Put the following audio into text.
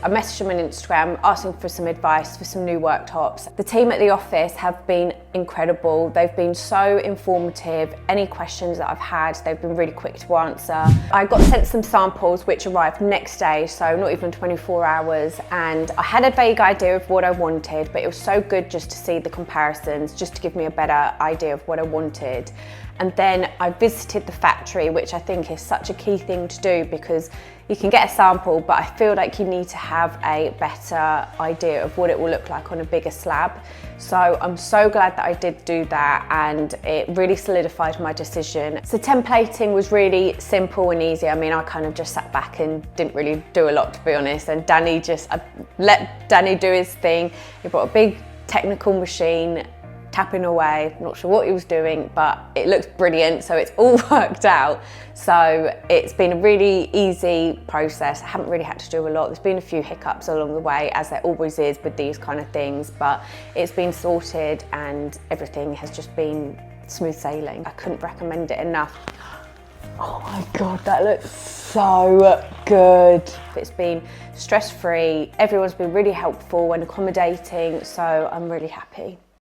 I messaged them on Instagram asking for some advice for some new worktops. The team at the office have been incredible. They've been so informative. Any questions that I've had, they've been really quick to answer. I got sent some samples which arrived next day, so not even 24 hours, and I had a vague idea of what I wanted, but it was so good just to see the comparisons, just to give me a better idea of what I wanted. And then I visited the factory, which I think is such a key thing to do, because you can get a sample, but I feel like you need to have a better idea of what it will look like on a bigger slab. So I'm so glad that I did do that, and it really solidified my decision. So templating was really simple and easy. I mean, I kind of just sat back and didn't really do a lot, to be honest. And I let Danny do his thing. He brought a big technical machine, tapping away, not sure what he was doing, but it looks brilliant, so it's all worked out. So it's been a really easy process. I haven't really had to do a lot. There's been a few hiccups along the way, as there always is with these kind of things, but it's been sorted and everything has just been smooth sailing. I couldn't recommend it enough. Oh my God, that looks so good. It's been stress-free. Everyone's been really helpful and accommodating, so I'm really happy.